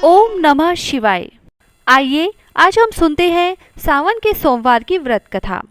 ओम नमः शिवाय। आइए आज हम सुनते हैं सावन के सोमवार की व्रत कथा।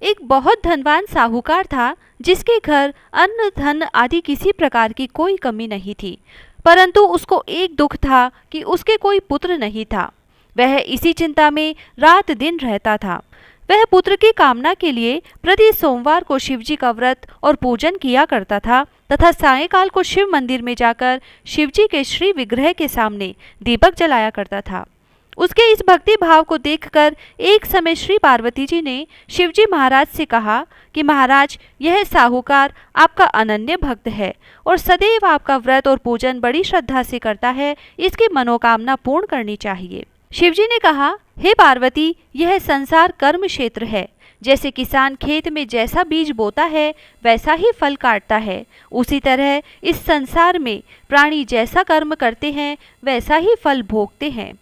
एक बहुत धनवान साहूकार था जिसके घर अन्न धन आदि किसी प्रकार की कोई कमी नहीं थी, परंतु उसको एक दुख था कि उसके कोई पुत्र नहीं था। वह इसी चिंता में रात दिन रहता था। वह पुत्र की कामना के लिए प्रति सोमवार को शिवजी का व्रत और पूजन किया करता था तथा सायंकाल को शिव मंदिर में जाकर शिवजी के श्री विग्रह के सामने दीपक जलाया करता था। उसके इस भक्ति भाव को देखकर एक समय श्री पार्वती जी ने शिवजी महाराज से कहा कि महाराज, यह साहूकार आपका अनन्य भक्त है और सदैव आपका व्रत और पूजन बड़ी श्रद्धा से करता है, इसकी मनोकामना पूर्ण करनी चाहिए। शिवजी ने कहा, हे पार्वती, यह संसार कर्म क्षेत्र है। जैसे किसान खेत में जैसा बीज बोता है वैसा ही फल काटता है, उसी तरह इस संसार में प्राणी जैसा कर्म करते हैं वैसा ही फल भोगते हैं।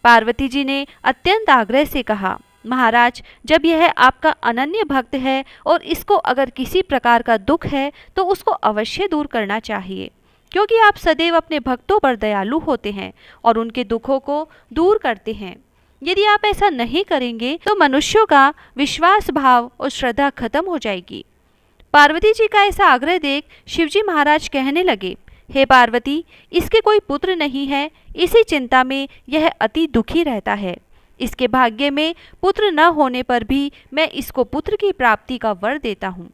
पार्वती जी ने अत्यंत आग्रह से कहा, महाराज, जब यह आपका अनन्य भक्त है और इसको अगर किसी प्रकार का दुख है तो उसको अवश्य दूर करना चाहिए, क्योंकि आप सदैव अपने भक्तों पर दयालु होते हैं और उनके दुखों को दूर करते हैं। यदि आप ऐसा नहीं करेंगे तो मनुष्यों का विश्वास भाव और श्रद्धा खत्म हो जाएगी। पार्वती जी का ऐसा आग्रह देख शिवजी महाराज कहने लगे, हे पार्वती, इसके कोई पुत्र नहीं है, इसी चिंता में यह अति दुखी रहता है। इसके भाग्य में पुत्र न होने पर भी मैं इसको पुत्र की प्राप्ति का वर देता हूँ,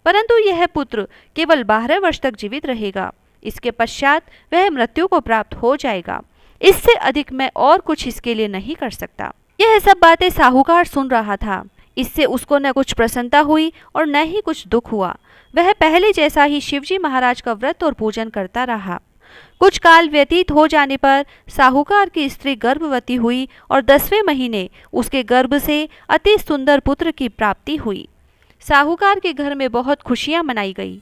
परंतु यह पुत्र केवल 12 वर्ष तक जीवित रहेगा। इसके पश्चात वह मृत्यु को प्राप्त हो जाएगा। इससे अधिक मैं और कुछ इसके लिए नहीं कर सकता। यह सब बातें साहूकार सुन रहा था। इससे उसको न कुछ प्रसन्नता हुई और न ही कुछ दुख हुआ। वह पहले जैसा ही शिवजी महाराज का व्रत और पूजन करता रहा। कुछ काल व्यतीत हो जाने पर साहूकार की स्त्री गर्भवती हुई और 10वें महीने उसके गर्भ से अति सुंदर पुत्र की प्राप्ति हुई। साहूकार के घर में बहुत खुशियां मनाई गई,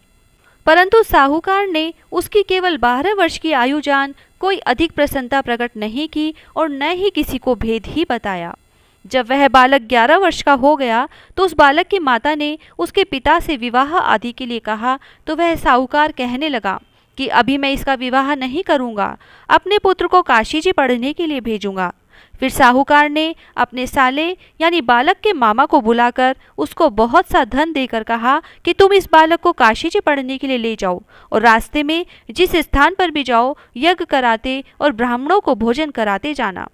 परंतु साहूकार ने उसकी केवल 12 वर्ष की आयु जान कोई अधिक प्रसन्नता प्रकट नहीं की और न ही किसी को भेद ही बताया। जब वह बालक 11 वर्ष का हो गया तो उस बालक की माता ने उसके पिता से विवाह आदि के लिए कहा, तो वह साहूकार कहने लगा कि अभी मैं इसका विवाह नहीं करूँगा, अपने पुत्र को काशी जी पढ़ने के लिए भेजूँगा। फिर साहूकार ने अपने साले यानी बालक के मामा को बुलाकर उसको बहुत सा धन देकर कहा कि तुम इस बालक को काशी जी पढ़ने के लिए ले जाओ और रास्ते में जिस स्थान पर भी जाओ यज्ञ कराते और ब्राह्मणों को भोजन कराते जाना।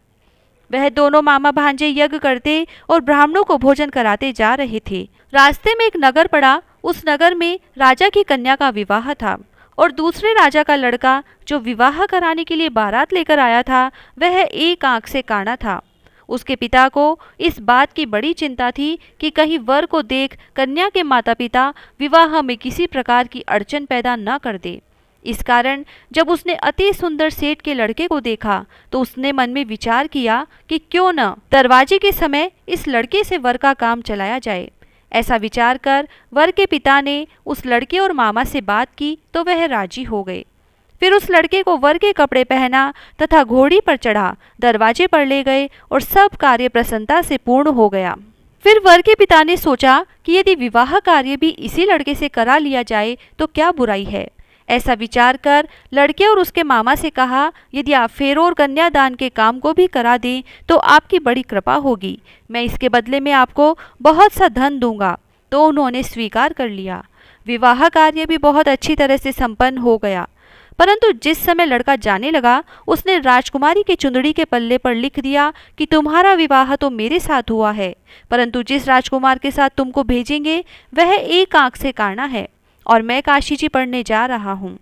वह दोनों मामा भांजे यज्ञ करते और ब्राह्मणों को भोजन कराते जा रहे थे। रास्ते में एक नगर पड़ा। उस नगर में राजा की कन्या का विवाह था और दूसरे राजा का लड़का जो विवाह कराने के लिए बारात लेकर आया था वह एक आंख से काना था। उसके पिता को इस बात की बड़ी चिंता थी कि कहीं वर को देख कन्या के माता पिता विवाह में किसी प्रकार की अड़चन पैदा न कर दे। इस कारण जब उसने अति सुंदर सेठ के लड़के को देखा तो उसने मन में विचार किया कि क्यों न दरवाजे के समय इस लड़के से वर का काम चलाया जाए। ऐसा विचार कर वर के पिता ने उस लड़के और मामा से बात की तो वह राजी हो गए। फिर उस लड़के को वर के कपड़े पहना तथा घोड़ी पर चढ़ा दरवाजे पर ले गए और सब कार्य प्रसन्नता से पूर्ण हो गया। फिर वर के पिता ने सोचा कि यदि विवाह कार्य भी इसी लड़के से करा लिया जाए तो क्या बुराई है। ऐसा विचार कर लड़के और उसके मामा से कहा, यदि आप फेरों और कन्यादान के काम को भी करा दें तो आपकी बड़ी कृपा होगी, मैं इसके बदले में आपको बहुत सा धन दूंगा। तो उन्होंने स्वीकार कर लिया। विवाह कार्य भी बहुत अच्छी तरह से संपन्न हो गया, परंतु जिस समय लड़का जाने लगा उसने राजकुमारी के चुंदड़ी के पल्ले पर लिख दिया कि तुम्हारा विवाह तो मेरे साथ हुआ है, परंतु जिस राजकुमार के साथ तुमको भेजेंगे वह एक आंख से काना है और मैं काशी जी पढ़ने जा रहा हूँ।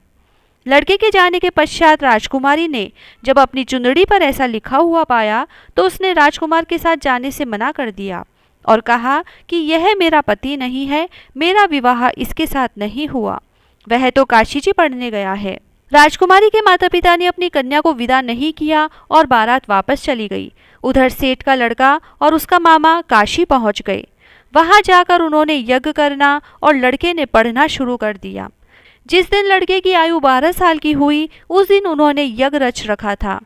लड़के के जाने के पश्चात राजकुमारी ने जब अपनी चुंदड़ी पर ऐसा लिखा हुआ पाया तो उसने राजकुमार के साथ जाने से मना कर दिया और कहा कि यह मेरा पति नहीं है, मेरा विवाह इसके साथ नहीं हुआ, वह तो काशी जी पढ़ने गया है। राजकुमारी के माता पिता ने अपनी कन्या को विदा नहीं किया और बारात वापस चली गई। उधर सेठ का लड़का और उसका मामा काशी पहुंच गए। वहां जाकर उन्होंने यज्ञ करना और लड़के ने पढ़ना शुरू कर दिया। जिस दिन लड़के की आयु 12 साल की हुई उस दिन उन्होंने यज्ञ रच रखा था।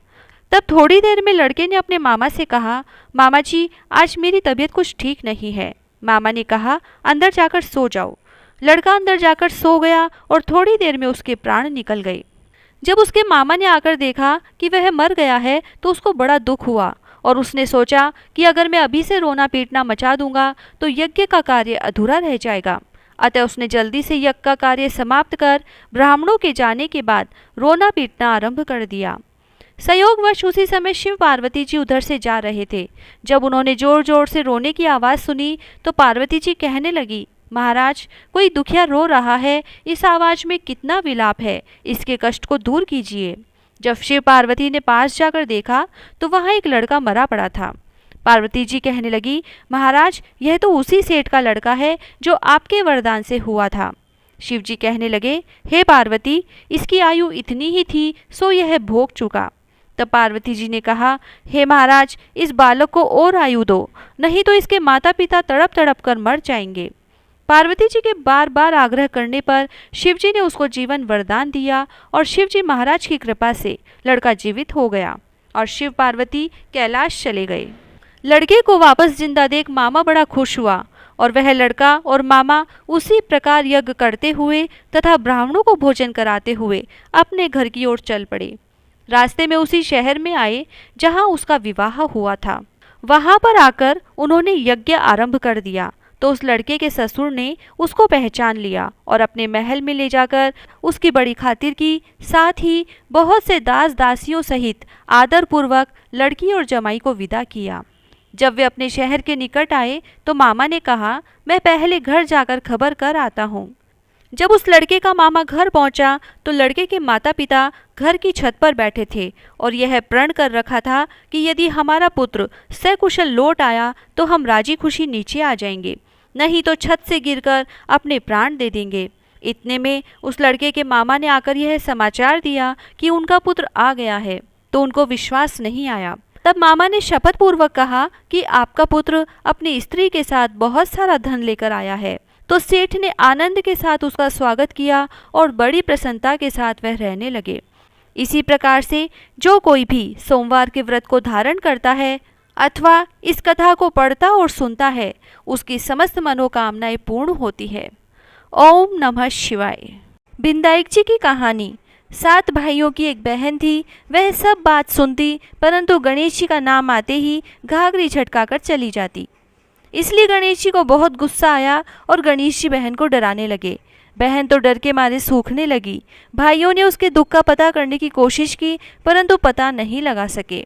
तब थोड़ी देर में लड़के ने अपने मामा से कहा, मामा जी, आज मेरी तबीयत कुछ ठीक नहीं है। मामा ने कहा, अंदर जाकर सो जाओ। लड़का अंदर जाकर सो गया और थोड़ी देर में उसके प्राण निकल गए। जब उसके मामा ने आकर देखा कि वह मर गया है तो उसको बड़ा दुख हुआ और उसने सोचा कि अगर मैं अभी से रोना पीटना मचा दूंगा तो यज्ञ का कार्य अधूरा रह जाएगा। अतः उसने जल्दी से यज्ञ का कार्य समाप्त कर ब्राह्मणों के जाने के बाद रोना पीटना आरंभ कर दिया। संयोगवश उसी समय शिव पार्वती जी उधर से जा रहे थे। जब उन्होंने जोर जोर से रोने की आवाज़ सुनी तो पार्वती जी कहने लगी, महाराज, कोई दुखिया रो रहा है, इस आवाज़ में कितना विलाप है, इसके कष्ट को दूर कीजिए। जब शिव पार्वती ने पास जाकर देखा तो वहाँ एक लड़का मरा पड़ा था। पार्वती जी कहने लगी, महाराज, यह तो उसी सेठ का लड़का है जो आपके वरदान से हुआ था। शिव जी कहने लगे, हे पार्वती, इसकी आयु इतनी ही थी सो यह भोग चुका। तब पार्वती जी ने कहा, हे महाराज, इस बालक को और आयु दो, नहीं तो इसके माता पिता तड़प तड़प कर मर जाएंगे। पार्वती जी के बार बार आग्रह करने पर शिव जी ने उसको जीवन वरदान दिया और शिव जी महाराज की कृपा से लड़का जीवित हो गया और शिव पार्वती कैलाश चले गए। लड़के को वापस जिंदा देख मामा बड़ा खुश हुआ और वह लड़का और मामा उसी प्रकार यज्ञ करते हुए तथा ब्राह्मणों को भोजन कराते हुए अपने घर की ओर चल पड़े। रास्ते में उसी शहर में आए जहां उसका विवाह हुआ था। वहां पर आकर उन्होंने यज्ञ आरंभ कर दिया तो उस लड़के के ससुर ने उसको पहचान लिया और अपने महल में ले जाकर उसकी बड़ी खातिर की, साथ ही बहुत से दास दासियों सहित आदरपूर्वक लड़की और जमाई को विदा किया। जब वे अपने शहर के निकट आए तो मामा ने कहा, मैं पहले घर जाकर खबर कर आता हूँ। जब उस लड़के का मामा घर पहुंचा तो लड़के के माता पिता घर की छत पर बैठे थे और यह प्रण कर रखा था कि यदि हमारा पुत्र सकुशल लौट आया तो हम राजी खुशी नीचे आ जाएंगे, नहीं तो छत से गिरकर अपने प्राण दे देंगे। इतने में उस लड़के के मामा ने आकर यह समाचार दिया कि उनका पुत्र आ गया है, तो उनको विश्वास नहीं आया। तब मामा ने शपथ पूर्वक कहा कि आपका पुत्र अपनी स्त्री के साथ बहुत सारा धन लेकर आया है। तो सेठ ने आनंद के साथ उसका स्वागत किया और बड़ी प्रसन्नता के साथ वह रहने लगे। इसी प्रकार से जो कोई भी सोमवार के व्रत को धारण करता है अथवा इस कथा को पढ़ता और सुनता है, उसकी समस्त मनोकामनाएं पूर्ण होती है। ओम नमः शिवाय। बिंदाइक जी की कहानी। 7 भाइयों की एक बहन थी। वह सब बात सुनती परंतु गणेश जी का नाम आते ही घाघरी झटकाकर चली जाती। इसलिए गणेश जी को बहुत गुस्सा आया और गणेश जी बहन को डराने लगे। बहन तो डर के मारे सूखने लगी। भाइयों ने उसके दुख का पता करने की कोशिश की परंतु पता नहीं लगा सके।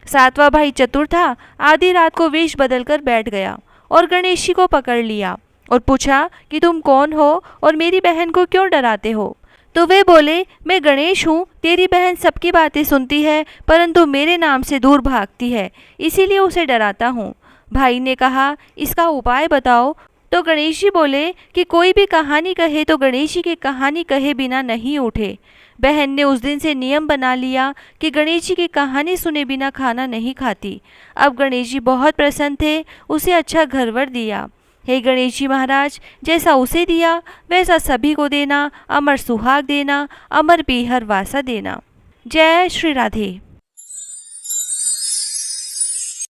7वां भाई चतुर था। आधी रात को वेश बदलकर बैठ गया और गणेश जी को पकड़ लिया और पूछा कि तुम कौन हो और मेरी बहन को क्यों डराते हो। तो वे बोले, मैं गणेश हूँ, तेरी बहन सबकी बातें सुनती है परंतु मेरे नाम से दूर भागती है, इसीलिए उसे डराता हूँ। भाई ने कहा, इसका उपाय बताओ। तो गणेश जी बोले कि कोई भी कहानी कहे तो गणेश जी की कहानी कहे बिना नहीं उठे। बहन ने उस दिन से नियम बना लिया कि गणेश जी की कहानी सुने बिना खाना नहीं खाती। अब गणेश जी बहुत प्रसन्न थे, उसे अच्छा घरवर दिया। हे गणेश जी महाराज, जैसा उसे दिया वैसा सभी को देना, अमर सुहाग देना, अमर पीहर वासा देना। जय श्री राधे।